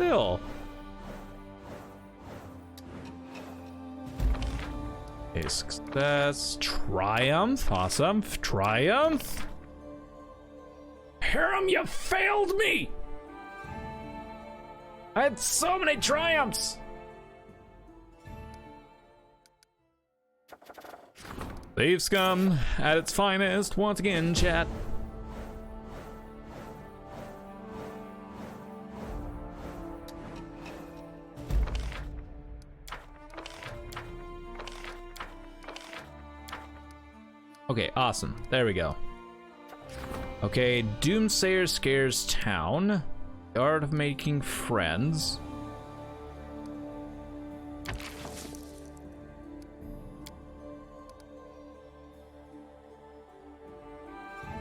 Still. Okay, success. Triumph. Awesome. Triumph. Hiram, you failed me! I had so many triumphs! Thieves scum at its finest once again, chat. Okay, awesome. There we go. Okay, Doomsayer scares town. The art of making friends.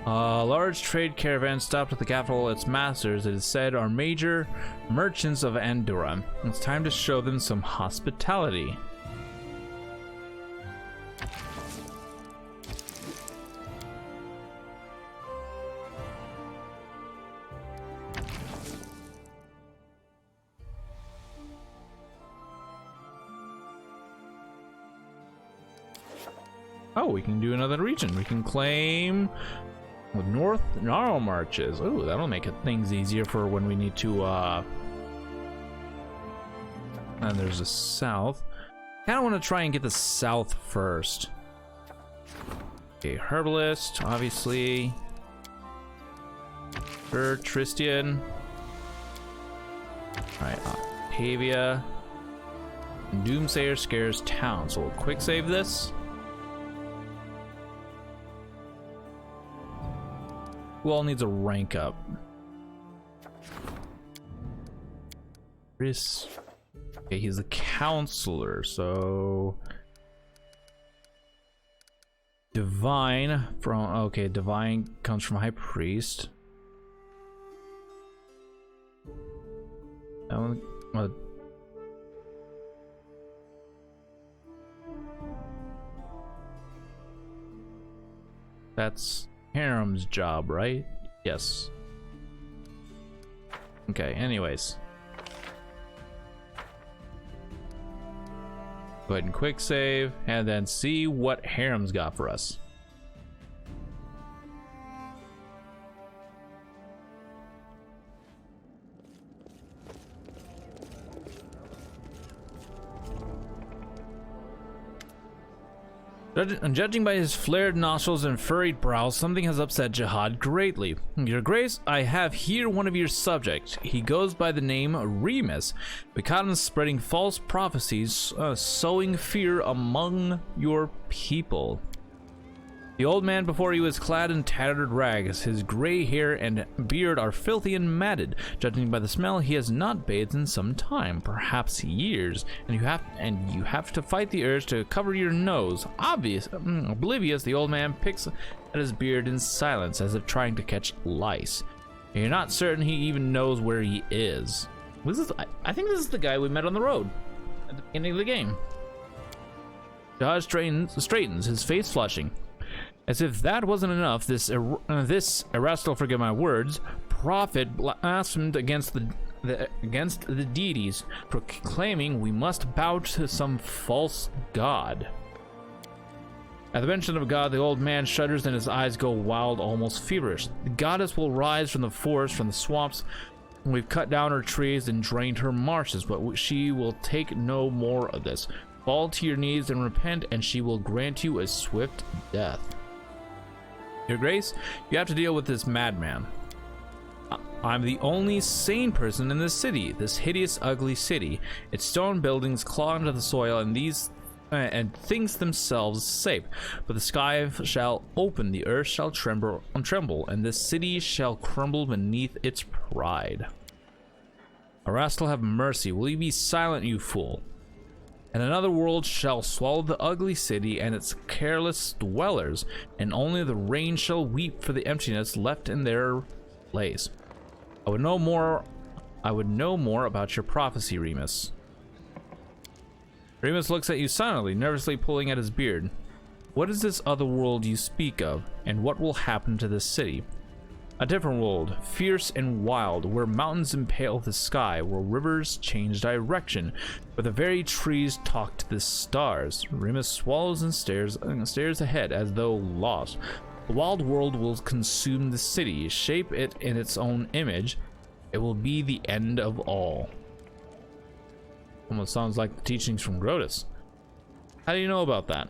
A large trade caravan stopped at the capital. Its masters, it is said, are major merchants of Andorra. It's time to show them some hospitality. Oh, we can do another region. We can claim with North Gnarl Marches. Oh, that'll make things easier for when we need to, and there's a south. Kinda wanna try and get the south first. Okay, Herbalist, obviously. Tristian. Alright, Octavia. Doomsayer scares town. So we'll quick save this. Who all needs a rank up? Chris. Okay, he's a counselor, so divine from divine comes from high priest. That one, that's Harem's job, right? Yes. Okay, anyways. Go ahead and quick save and then see what Harem's got for us. Judging by his flared nostrils and furrowed brows, something has upset Jihad greatly. Your Grace, I have here one of your subjects. He goes by the name Remus. We caught him spreading false prophecies, sowing fear among your people. The old man before you is clad in tattered rags. His gray hair and beard are filthy and matted. Judging by the smell, he has not bathed in some time, perhaps years. And you have to fight the urge to cover your nose. Oblivious, the old man picks at his beard in silence, as if trying to catch lice. And you're not certain he even knows where he is. I think this is the guy we met on the road at the beginning of the game. Josh straightens, his face flushing. As if that wasn't enough, this Erastil, forget my words, prophet blasphemed against the deities, proclaiming we must bow to some false god. At the mention of God, the old man shudders and his eyes go wild, almost feverish. The goddess will rise from the forest, from the swamps. We've cut down her trees and drained her marshes, but she will take no more of this. Fall to your knees and repent, and she will grant you a swift death. Your Grace, you have to deal with this madman. I'm the only sane person in this city, this hideous, ugly city. Its stone buildings claw into the soil, and things themselves safe. But the sky shall open, the earth shall tremble, and this city shall crumble beneath its pride. Erastil, have mercy. Will you be silent, you fool? And another world shall swallow the ugly city and its careless dwellers, and only the rain shall weep for the emptiness left in their place. I would know more about your prophecy, Remus. Remus looks at you silently, nervously pulling at his beard. What is this other world you speak of, and what will happen to this city? A different world, fierce and wild, where mountains impale the sky, where rivers change direction, where the very trees talk to the stars. Remus swallows and stares ahead as though lost. The wild world will consume the city, shape it in its own image. It will be the end of all. Almost sounds like the teachings from Grotus. How do you know about that?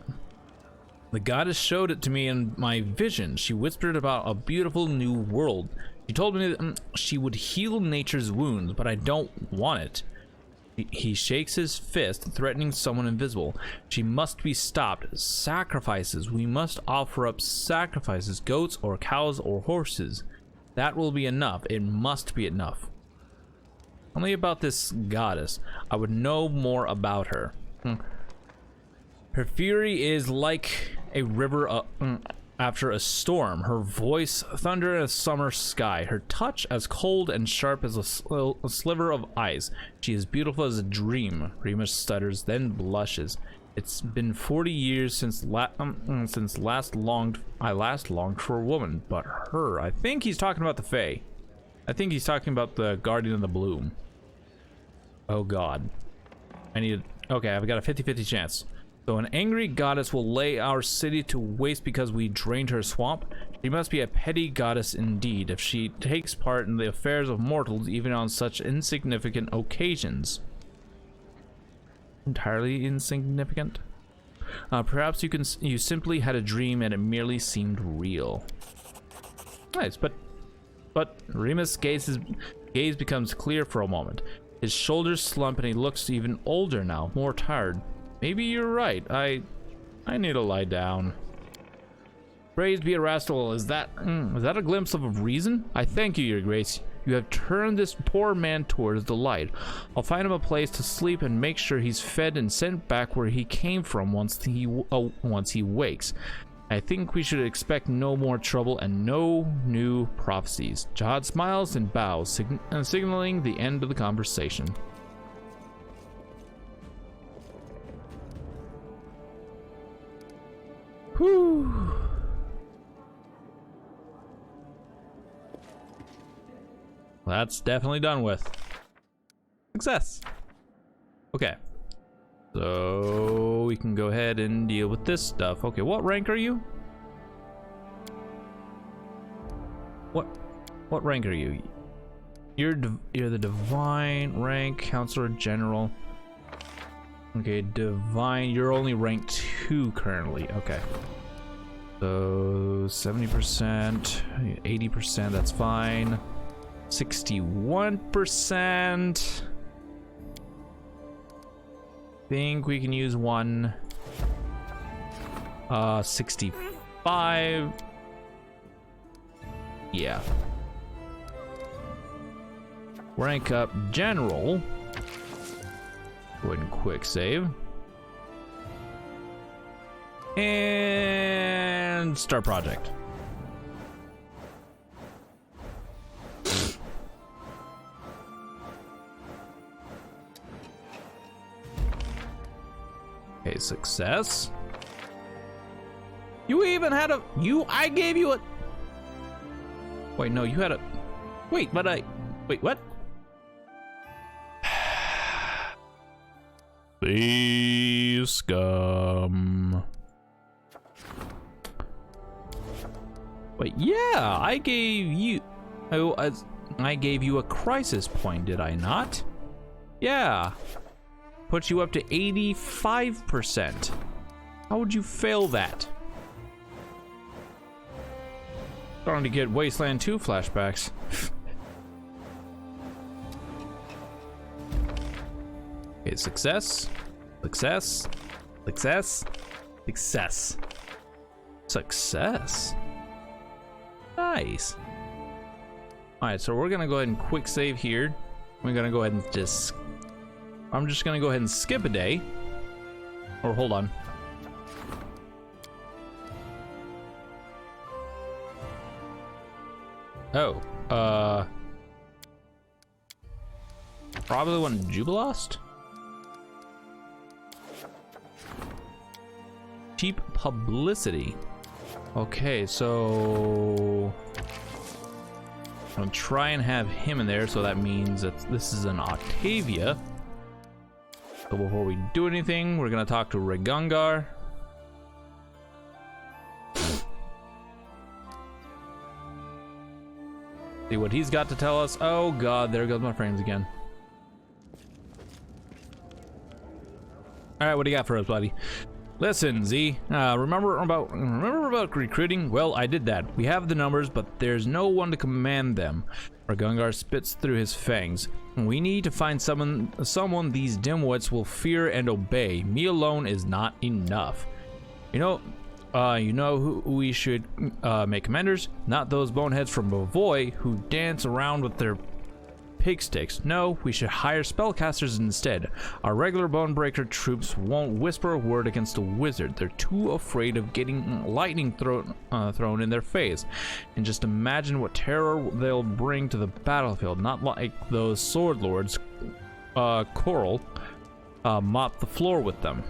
The goddess showed it to me in my vision. She whispered about a beautiful new world. She told me that she would heal nature's wounds, but I don't want it. He shakes his fist, threatening someone invisible. She must be stopped. Sacrifices. We must offer up sacrifices, goats or cows or horses. That will be enough. It must be enough. Tell me about this goddess. I would know more about her. Her fury is like a river after a storm. Her voice, thunder in a summer sky. Her touch as cold and sharp as a sliver of ice. She is beautiful as a dream. Remus stutters, then blushes. It's been 40 years since I last longed for a woman, but her. I think he's talking about the Fae. I think he's talking about the Guardian of the Bloom. Oh God. Okay, I've got a 50-50 chance. So an angry goddess will lay our city to waste because we drained her swamp. She must be a petty goddess indeed if she takes part in the affairs of mortals even on such insignificant occasions. Entirely insignificant? Perhaps you simply had a dream and it merely seemed real. Nice, but Remus' gaze becomes clear for a moment. His shoulders slump and he looks even older now, more tired. Maybe you're right. I need to lie down. Praise be Erastil. Is that a glimpse of reason? I thank you, Your Grace. You have turned this poor man towards the light. I'll find him a place to sleep and make sure he's fed and sent back where he came from once he wakes. I think we should expect no more trouble and no new prophecies. Jihad smiles and bows, signaling the end of the conversation. Whew. That's definitely done with. Success. Okay. So we can go ahead and deal with this stuff. Okay, what rank are you? What rank are you? You're the divine rank, counselor general. Okay, divine. You're only rank 2 currently. Okay. So 70%, 80%. That's fine. 61%. Think we can use one. 65. Yeah. Rank up general. Go ahead and quick save. And start project. Okay, success. You even had a... I gave you a... Wait, no, you had a... Wait, but I... Wait, what? These scum. Wait, yeah, I gave you... I gave you a crisis point, did I not? Yeah. Put you up to 85%. How would you fail that? Starting to get Wasteland 2 flashbacks. Okay, success. Success. Success. Success. Success. Nice. Alright, so we're gonna go ahead and quick save here. We're gonna go ahead and just... I'm just gonna go ahead and skip a day. Or hold on. Oh, probably one Jubilost? Cheap publicity. Okay, so I'm gonna try and have him in there, so that means that this is an Octavia. So before we do anything, we're gonna talk to Regungar. See what he's got to tell us. Oh god, there goes my frames again. Alright, what do you got for us, buddy? Listen, Z, remember about recruiting? Well, I did that. We have the numbers, but there's no one to command them. Regungar spits through his fangs. We need to find someone these dimwits will fear and obey. Me alone is not enough. You know who we should make commanders? Not those boneheads from Bavoy who dance around with their pig sticks. No, we should hire spellcasters instead. Our regular bonebreaker troops won't whisper a word against a wizard. They're too afraid of getting lightning thrown in their face. And just imagine what terror they'll bring to the battlefield. Not like those sword lords, Coral, mop the floor with them.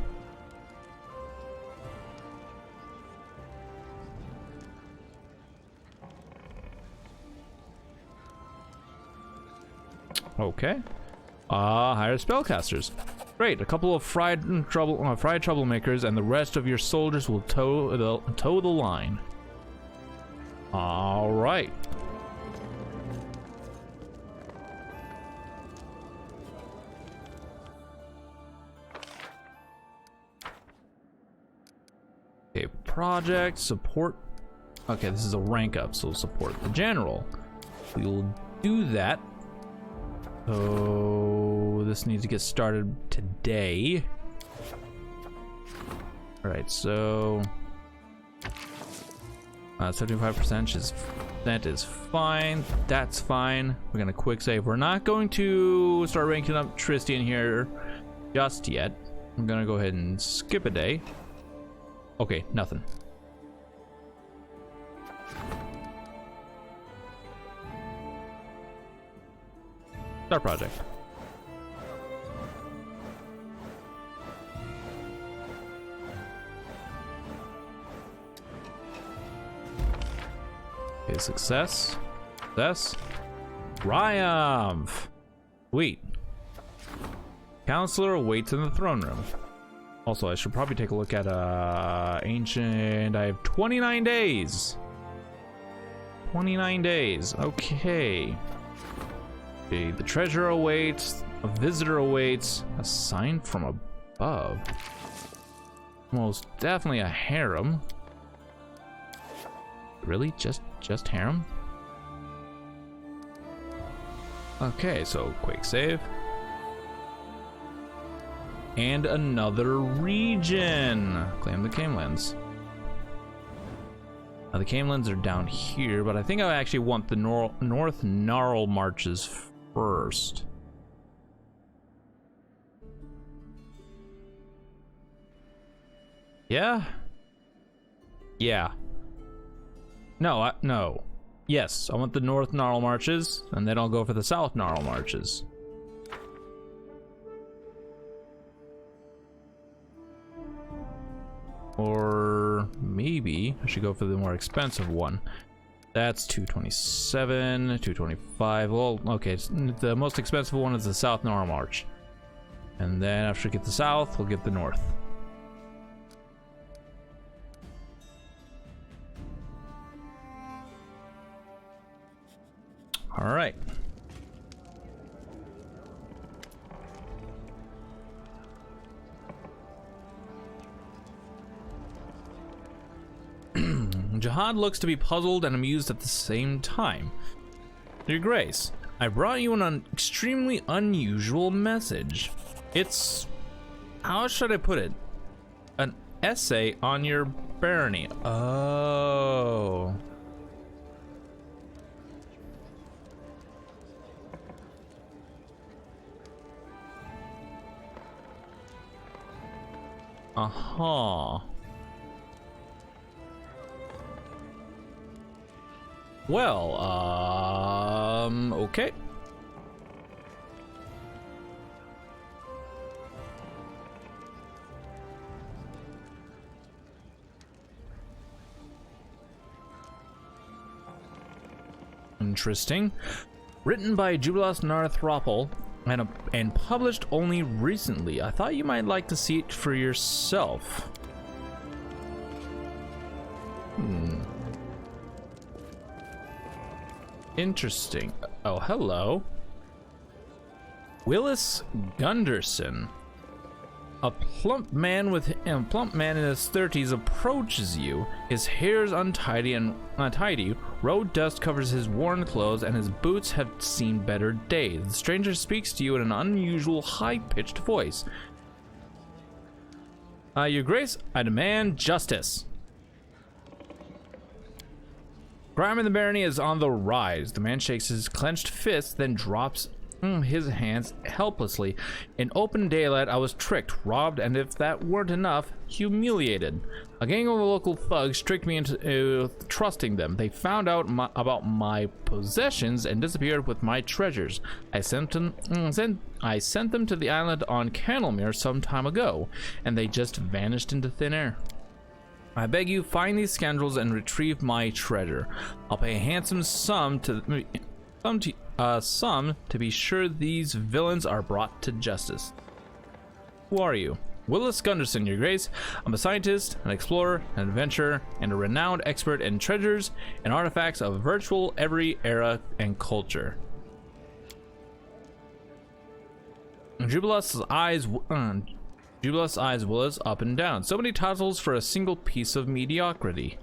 Okay. Hire spellcasters. Great. A couple of fried troublemakers, and the rest of your soldiers will toe the line. All right. Okay. Project support. Okay, this is a rank up, so support the general. We will do that. So this needs to get started today. All right, so 75% is fine. That's fine. We're gonna quick save. We're not going to start ranking up Tristian here just yet. I'm gonna go ahead and skip a day. Okay, nothing. Start project. Okay, success. Success. Triumph. Sweet. Counselor awaits in the throne room. Also, I should probably take a look at ancient. I have 29 days. 29 days. Okay. Okay, the treasure awaits, a visitor awaits, a sign from above. Most definitely a harem. Really? Just harem? Okay, so quick save. And another region. Claim the Camelands. Now the Camelands are down here, but I think I actually want the North Gnarl Marches first. Yeah? Yeah. No, no. Yes, I want the North Gnarl Marches, and then I'll go for the South Gnarl Marches. Or maybe I should go for the more expensive one. That's 227, 225. Well, okay, the most expensive one is the South Gnarl March. And then after we get the South, we'll get the North. All right. Jihad looks to be puzzled and amused at the same time. Your Grace, I brought you an extremely unusual message. It's... how should I put it? An essay on your barony. Oh... Uh-huh. Well, okay. Interesting. Written by Jubilas Narthropol and published only recently. I thought you might like to see it for yourself. Interesting. Oh, hello. Willis Gunderson. A plump man in his 30s approaches you. His hair is untidy, road dust covers his worn clothes, and his boots have seen better days. The stranger speaks to you in an unusual, high-pitched voice. Your Grace, I demand justice. Crime in the barony is on the rise. The man shakes his clenched fist, then drops his hands helplessly. In open daylight, I was tricked, robbed, and if that weren't enough, humiliated. A gang of local thugs tricked me into trusting them. They found out about my possessions and disappeared with my treasures. I sent them to the island on Candlemere some time ago, and they just vanished into thin air. I beg you, find these scoundrels and retrieve my treasure. I'll pay a handsome sum to be sure these villains are brought to justice. Who are you? Willis Gunderson, Your Grace. I'm a scientist, an explorer, an adventurer, and a renowned expert in treasures and artifacts of virtual every era and culture. Jubilas eyes Willis up and down. So many titles for a single piece of mediocrity.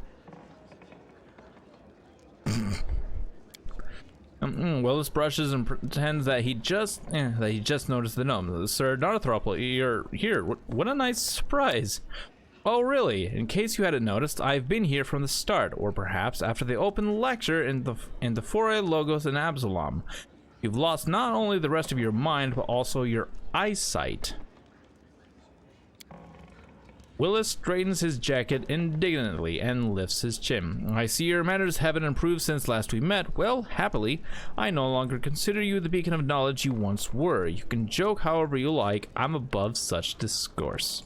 Willis brushes and pretends that he just noticed the gnome. Sir Narthropol, you're here. What a nice surprise. Oh, really? In case you hadn't noticed, I've been here from the start, or perhaps after the open lecture in the Foray Logos in Absalom. You've lost not only the rest of your mind, but also your eyesight. Willis straightens his jacket indignantly and lifts his chin. I see your manners haven't improved since last we met. Well, happily, I no longer consider you the beacon of knowledge you once were. You can joke however you like. I'm above such discourse.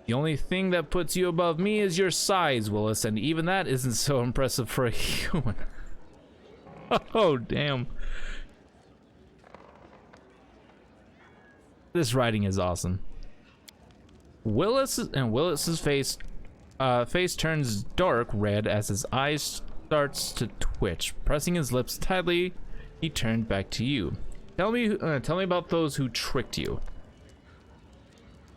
The only thing that puts you above me is your size, Willis, and even that isn't so impressive for a human. Oh, damn. This writing is awesome. Willis's face turns dark red as his eyes starts to twitch. Pressing his lips tightly, he turned back to you. Tell me about those who tricked you.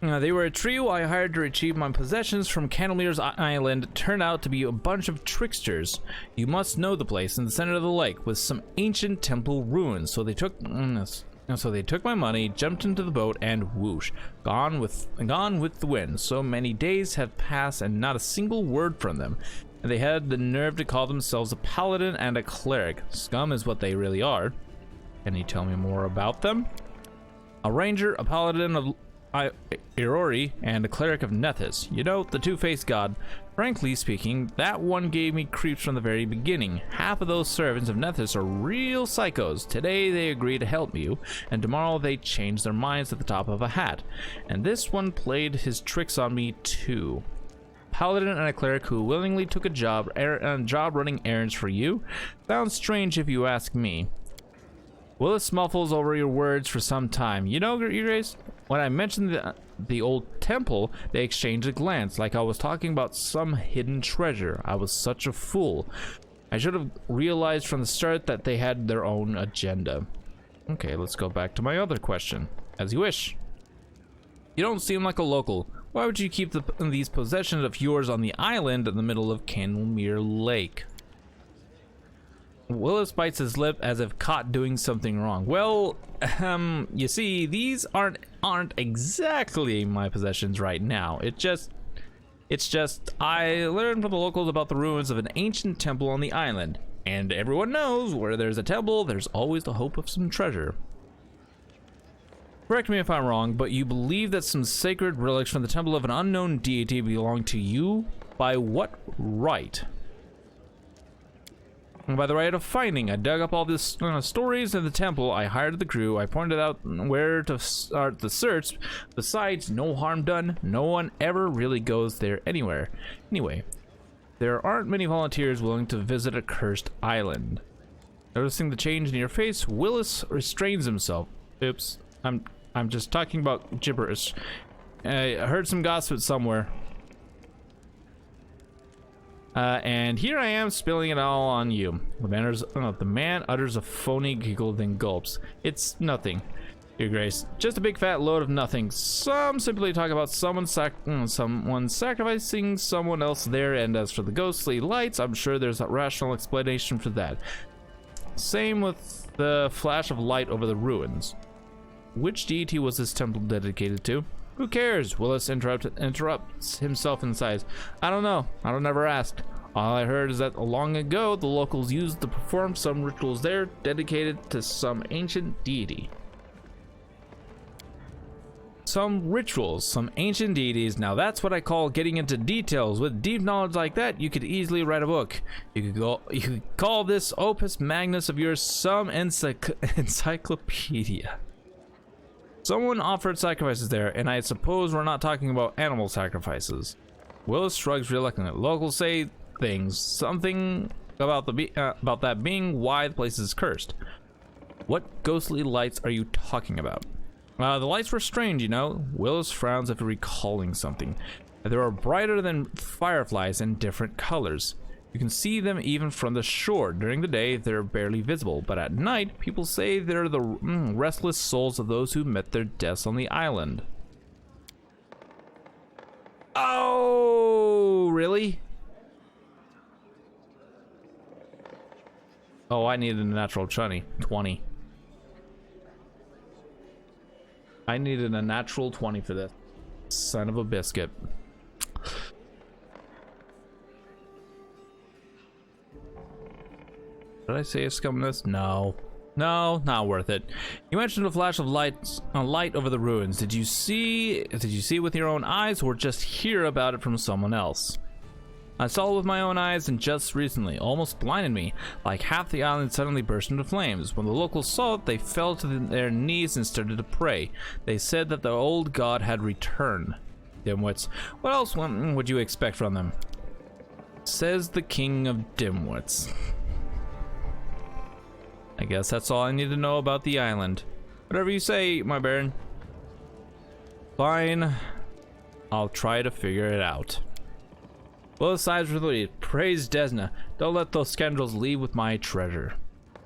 They were a trio I hired to retrieve my possessions from Candlemere's island. Turned out to be a bunch of tricksters. You must know the place in the center of the lake with some ancient temple ruins. So they took my money, jumped into the boat, and whoosh, gone with the wind. So many days have passed and not a single word from them. And they had the nerve to call themselves a paladin and a cleric. Scum is what they really are. Can you tell me more about them? A ranger, a paladin of Irori, and a cleric of Nethys. You know, the two-faced god. Frankly speaking, that one gave me creeps from the very beginning. Half of those servants of Nethys are real psychos. Today they agree to help you, and tomorrow they change their minds at the top of a hat. And this one played his tricks on me too. Paladin and a cleric who willingly took a job running errands for you? Sounds strange if you ask me. Willis muffles over your words for some time. You know, Your Grace, when I mentioned the old temple, they exchanged a glance, like I was talking about some hidden treasure. I was such a fool. I should have realized from the start that they had their own agenda. Okay, let's go back to my other question. As you wish. You don't seem like a local. Why would you keep these possessions of yours on the island in the middle of Candlemere Lake? Willis bites his lip as if caught doing something wrong. Well, you see, these aren't exactly my possessions right now. It's just I learned from the locals about the ruins of an ancient temple on the island, and everyone knows where there's a temple, there's always the hope of some treasure. Correct me if I'm wrong, but you believe that some sacred relics from the temple of an unknown deity belong to you? By what right? By the right of finding. I dug up all these stories in the temple. I hired the crew. I pointed out where to start the search. Besides, no harm done. No one ever really goes there anywhere. Anyway, there aren't many volunteers willing to visit a cursed island. Noticing the change in your face, Willis restrains himself. Oops, I'm just talking about gibberish. I heard some gossip somewhere. And here I am spilling it all on you. The man utters a phony giggle, then gulps. It's nothing, Your Grace. Just a big fat load of nothing. Some simply talk about someone sacrificing someone else there, and as for the ghostly lights, I'm sure there's a rational explanation for that. Same with the flash of light over the ruins. Which deity was this temple dedicated to? Who cares? Willis interrupts himself and sighs. I don't know. I don't ever asked. All I heard is that long ago the locals used to perform some rituals there dedicated to some ancient deity. Some rituals, some ancient deities. Now that's what I call getting into details. With deep knowledge like that, you could easily write a book. You could call this opus magnus of yours some encyclopedia. Someone offered sacrifices there, and I suppose we're not talking about animal sacrifices. Willis shrugs reluctantly. Locals say things, something about about that being why the place is cursed. What ghostly lights are you talking about? The lights were strange, you know. Willis frowns after recalling something. They are brighter than fireflies and different colors. You can see them even from the shore. During the day, they're barely visible, but at night, people say they're the restless souls of those who met their deaths on the island. Oh, really? Oh, I needed a natural 20. I needed a natural 20 for this. Son of a biscuit. Did I say a scumness? No. No, not worth it. You mentioned a flash of light over the ruins. Did you see it with your own eyes or just hear about it from someone else? I saw it with my own eyes, and just recently, almost blinded me. Like half the island suddenly burst into flames. When the locals saw it, they fell to their knees and started to pray. They said that the old god had returned. Dimwits. What else would you expect from them? Says the king of dimwits. I guess that's all I need to know about the island. Whatever you say, my baron. Fine. I'll try to figure it out. Both sides relieved. Praise Desna. Don't let those scoundrels leave with my treasure.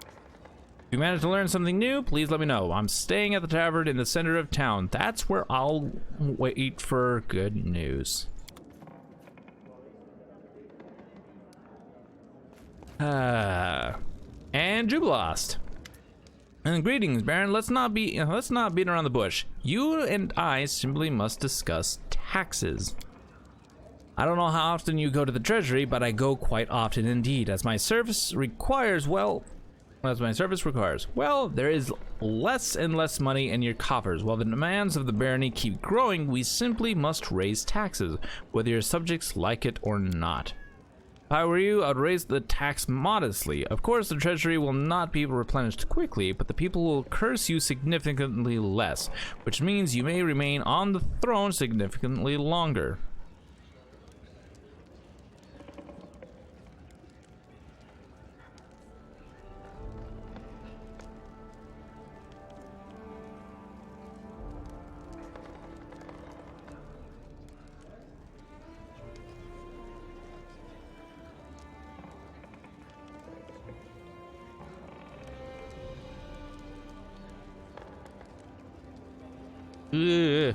If you manage to learn something new, please let me know. I'm staying at the tavern in the center of town. That's where I'll wait for good news. And Jubilost. And greetings, Baron. Let's not beat around the bush. You and I simply must discuss taxes. I don't know how often you go to the treasury, but I go quite often indeed, as my service requires. Well, there is less and less money in your coffers. While the demands of the barony keep growing, we simply must raise taxes, whether your subjects like it or not. If I were you, I'd raise the tax modestly. Of course, the treasury will not be replenished quickly, but the people will curse you significantly less, which means you may remain on the throne significantly longer. Ugh.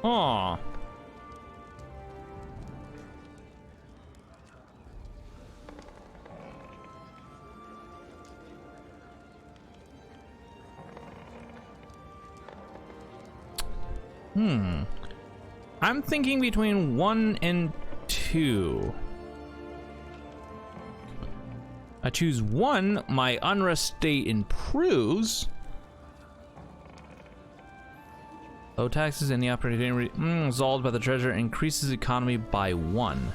Aw. I'm thinking between 1 and 2. I choose 1, my unrest state improves. Low taxes in the operating resolved by the treasurer increases economy by 1.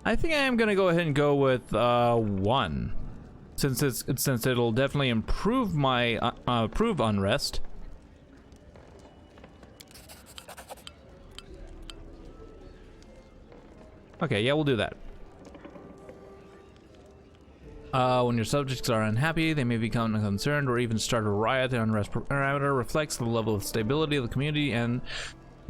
I think I am gonna go ahead and go with 1, since it'll definitely improve my improve unrest. Okay, yeah, we'll do that. When your subjects are unhappy, they may become concerned or even start a riot. The unrest parameter reflects the level of stability of the community and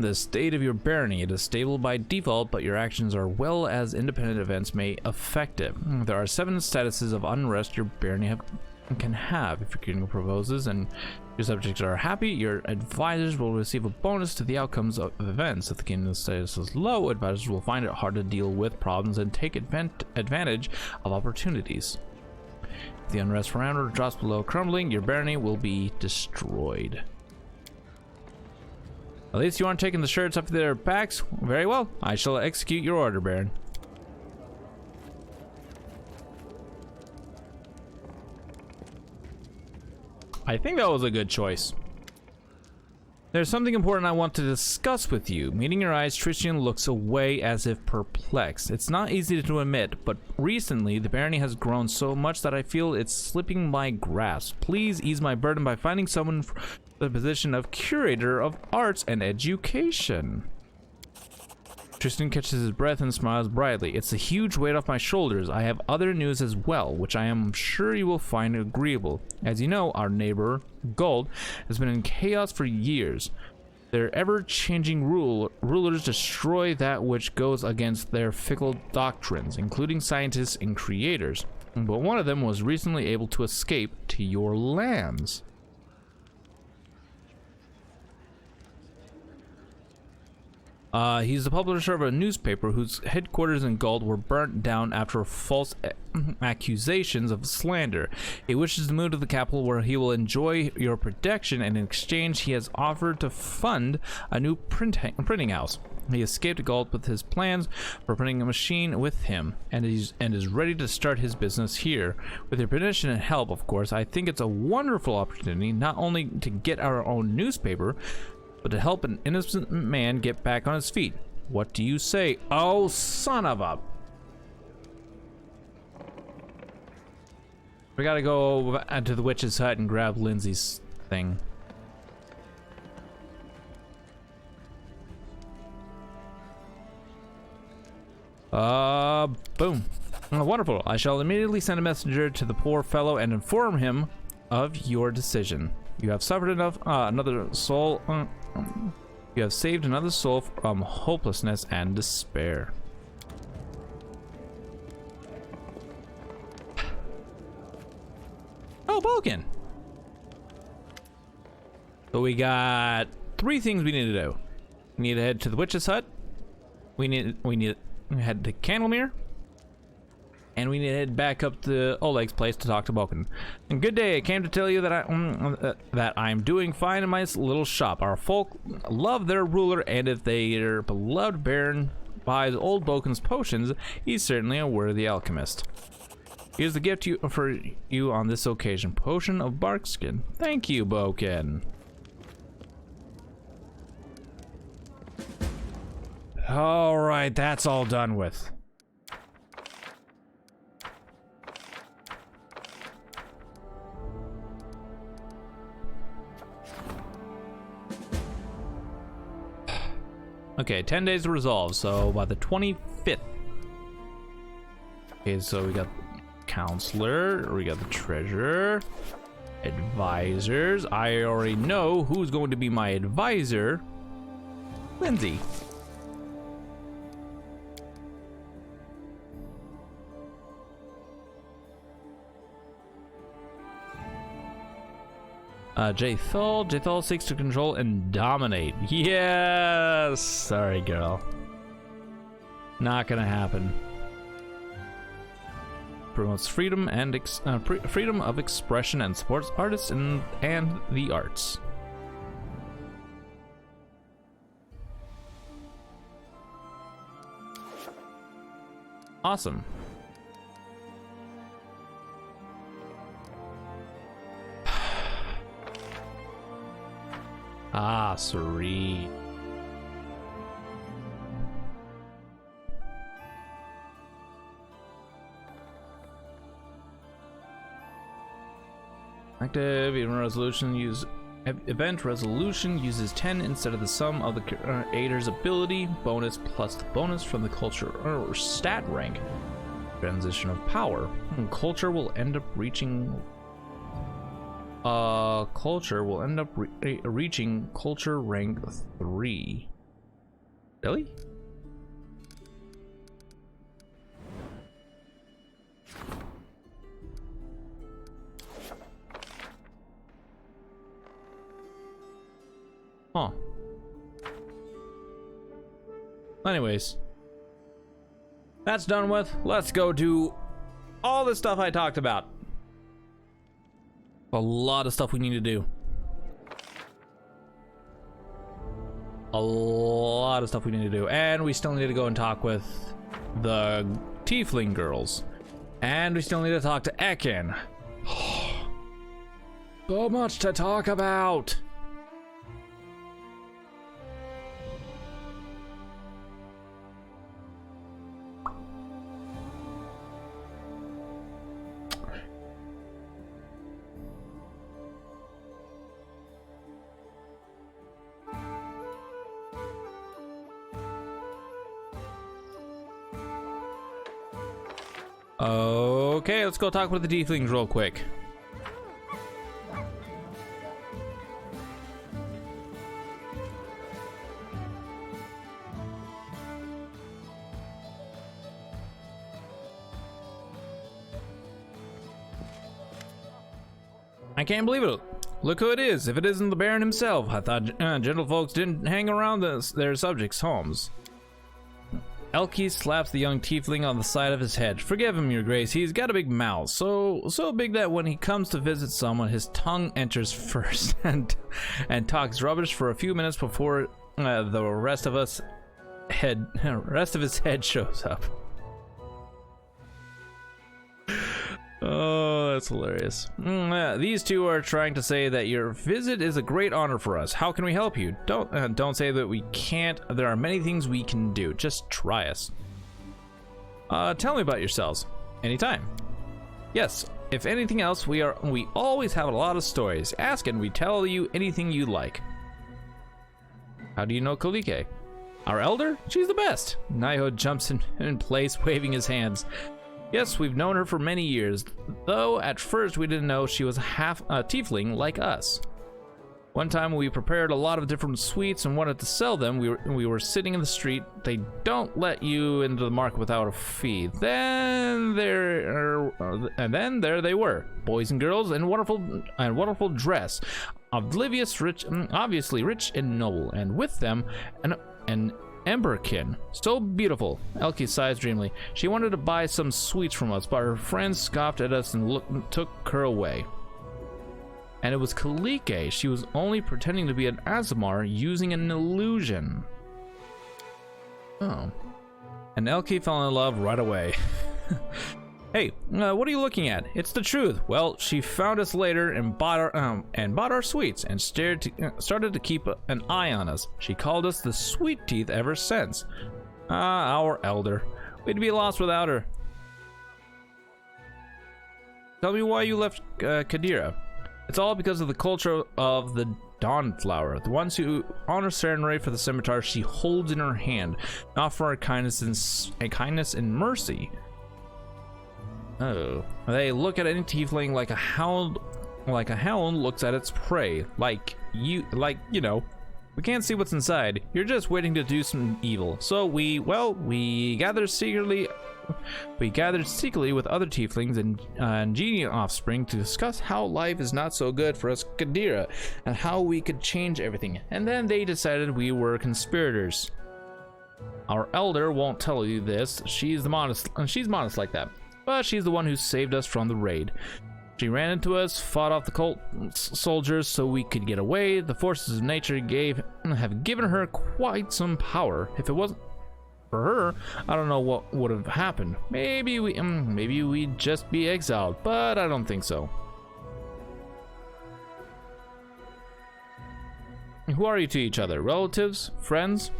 the state of your barony. It is stable by default, but your actions as well as independent events may affect it. There are 7 statuses of unrest your barony can have. If your king proposes and your subjects are happy, your advisors will receive a bonus to the outcomes of events. If the kingdom's status is low, advisors will find it hard to deal with problems and take advantage of opportunities. If the unrest parameter drops below crumbling, your barony will be destroyed. At least you aren't taking the shirts up to their backs. Very well. I shall execute your order, Baron. I think that was a good choice. There's something important I want to discuss with you. Meeting your eyes, Tristan looks away as if perplexed. It's not easy to admit, but recently the barony has grown so much that I feel it's slipping my grasp. Please ease my burden by finding someone for the position of curator of arts and education. Tristan catches his breath and smiles brightly. It's a huge weight off my shoulders. I have other news as well, which I am sure you will find agreeable. As you know, our neighbor, Gold, has been in chaos for years. Their ever-changing rulers destroy that which goes against their fickle doctrines, including scientists and creators. But one of them was recently able to escape to your lands. He's the publisher of a newspaper whose headquarters in Gold were burnt down after false accusations of slander. He wishes to move to the capital where he will enjoy your protection, and in exchange he has offered to fund a new printing house. He escaped Gold with his plans for printing a machine with him, and is ready to start his business here. With your permission and help, of course, I think it's a wonderful opportunity not only to get our own newspaper, but to help an innocent man get back on his feet. What do you say? Oh, son of a... We gotta go to the witch's hut and grab Lindsay's thing. Boom. Oh, wonderful. I shall immediately send a messenger to the poor fellow and inform him of your decision. You have suffered enough, another soul... you have saved another soul from hopelessness and despair. Oh, Balkan! So we got 3 things we need to do. We need to head to the witch's hut. We need to head to Candlemere. And we need to head back up to Oleg's place to talk to Balkan. And good day, I came to tell you that I'm doing fine in my little shop. Our folk love their ruler, and if their beloved Baron buys old Balkan's potions, he's certainly a worthy alchemist. Here's the gift for you on this occasion. Potion of barkskin. Thank you, Balkan. Alright, that's all done with. Okay, 10 days to resolve, so by the 25th. Okay, so we got counselor, we got the treasurer, advisors. I already know who's going to be my advisor. Lindsay. Jathal seeks to control and dominate. Yes! Sorry, girl. Not gonna happen. Promotes freedom and freedom of expression and supports artists and the arts. Awesome. Ah, serene. Active event resolution uses 10 instead of the sum of the creator's ability bonus plus the bonus from the culture or stat rank. Transition of power. Culture will end up reaching reaching culture rank 3. Really? Huh. Anyways, that's done with. Let's go do all the stuff I talked about. A lot of stuff we need to do. A lot of stuff we need to do. And we still need to go and talk with the Tiefling girls. And we still need to talk to Ekin. So much to talk about. Okay, let's go talk with the Tieflings real quick. I can't believe it. Look who it is. If it isn't the Baron himself. I thought gentlefolks didn't hang around their subjects' homes. Elkie slaps the young tiefling on the side of his head. Forgive him, your grace. He's got a big mouth, so big that when he comes to visit someone, his tongue enters first and talks rubbish for a few minutes before the rest of his head shows up. Oh, that's hilarious. These two are trying to say that your visit is a great honor for us. How can we help you? Don't say that we can't. There are many things we can do. Just try us. Tell me about yourselves. Anytime. Yes. If anything else, we always have a lot of stories. Ask and we tell you anything you like. How do you know Kalike? Our elder? She's the best. Naiho jumps in place, waving his hands. Yes, we've known her for many years, though at first we didn't know she was half a tiefling like us. One time we prepared a lot of different sweets and wanted to sell them. We were sitting in the street. They don't let you into the market without a fee. Then there they were, boys and girls in wonderful dress, obviously rich and noble, and with them an Emberkin, so beautiful. Elkie sighs dreamily. She wanted to buy some sweets from us, but her friends scoffed at us and took her away. And it was Kalike. She was only pretending to be an Azamar using an illusion. Oh. And Elkie fell in love right away. Hey, what are you looking at? It's the truth. Well, she found us later and bought our sweets and started to keep an eye on us. She called us the Sweet Teeth ever since. Our elder. We'd be lost without her. Tell me why you left Kadira. It's all because of the culture of the Dawnflower, the ones who honor ceremony for the scimitar she holds in her hand, not for her kindness and mercy. Oh, they look at any tiefling like a hound looks at its prey. Like you know, we can't see what's inside. You're just waiting to do some evil. So we gathered secretly with other tieflings and genie offspring to discuss how life is not so good for us Kadira and how we could change everything. And then they decided we were conspirators. Our elder won't tell you this. She's modest like that. But she's the one who saved us from the raid. She ran into us, fought off the cult soldiers so we could get away. The forces of nature have given her quite some power. If it For her, I don't know what would have happened. Maybe we'd just be exiled, but I don't think so. Who are you to each other? Relatives? Friends?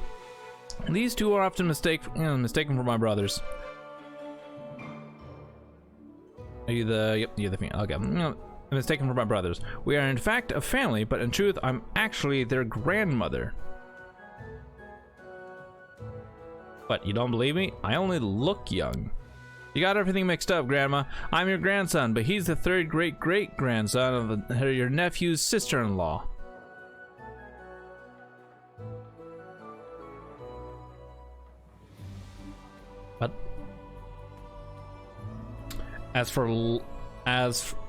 These two are often mistaken for my brothers. Are you the... Yep, you're the female. Okay. Mistaken for my brothers. We are in fact a family, but in truth, I'm actually their grandmother. What, you don't believe me? I only look young. You got everything mixed up, Grandma. I'm your grandson, but he's the third great-great-grandson of your nephew's sister-in-law. What?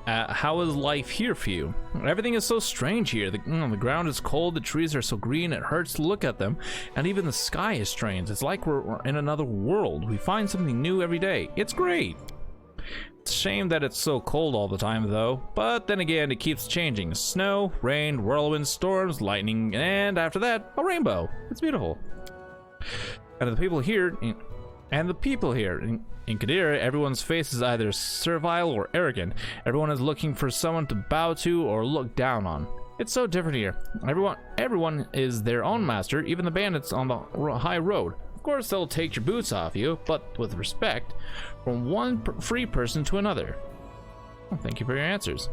How is life here for you? Everything is so strange here. The ground is cold, the trees are so green it hurts to look at them, and even the sky is strange. It's like we're in another world. We find something new every day. It's great. It's a shame that it's so cold all the time, though. But then again, it keeps changing. Snow, rain, whirlwinds, storms, lightning, and after that, a rainbow. It's beautiful. And the people here in Kadira, everyone's face is either servile or arrogant. Everyone is looking for someone to bow to or look down on. It's so different here. Everyone is their own master, even the bandits on the high road. Of course, they'll take your boots off you, but with respect, from one free person to another. Well, thank you for your answers.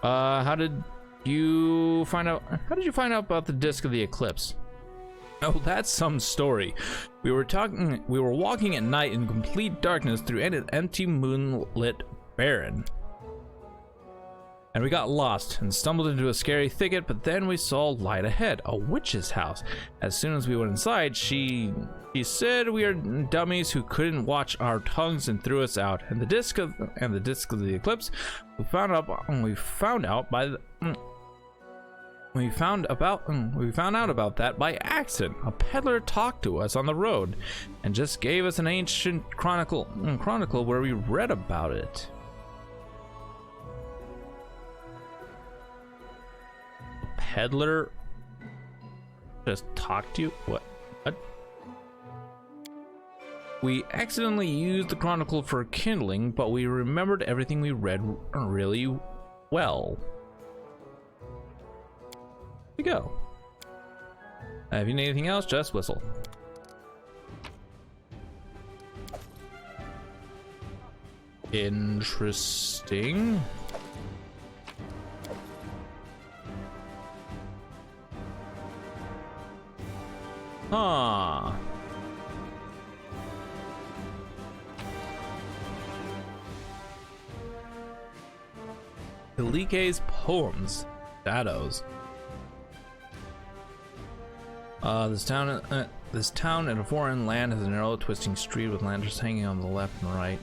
How did you find out about the disc of the eclipse? Oh, that's some story. We were walking at night in complete darkness through an empty moonlit barren. And we got lost and stumbled into a scary thicket, but then we saw light ahead, a witch's house. As soon as we went inside, she said we are dummies who couldn't watch our tongues and threw us out. And the disc of the eclipse, we found out about that by accident. A peddler talked to us on the road and just gave us an ancient chronicle where we read about it. A peddler just talked to you? What? We accidentally used the chronicle for kindling, but we remembered everything we read really well. We go. If you need anything else, just whistle. Interesting. Huh. Kalike's poems. Shadows. This town in a foreign land has a narrow, twisting street with lanterns hanging on the left and right.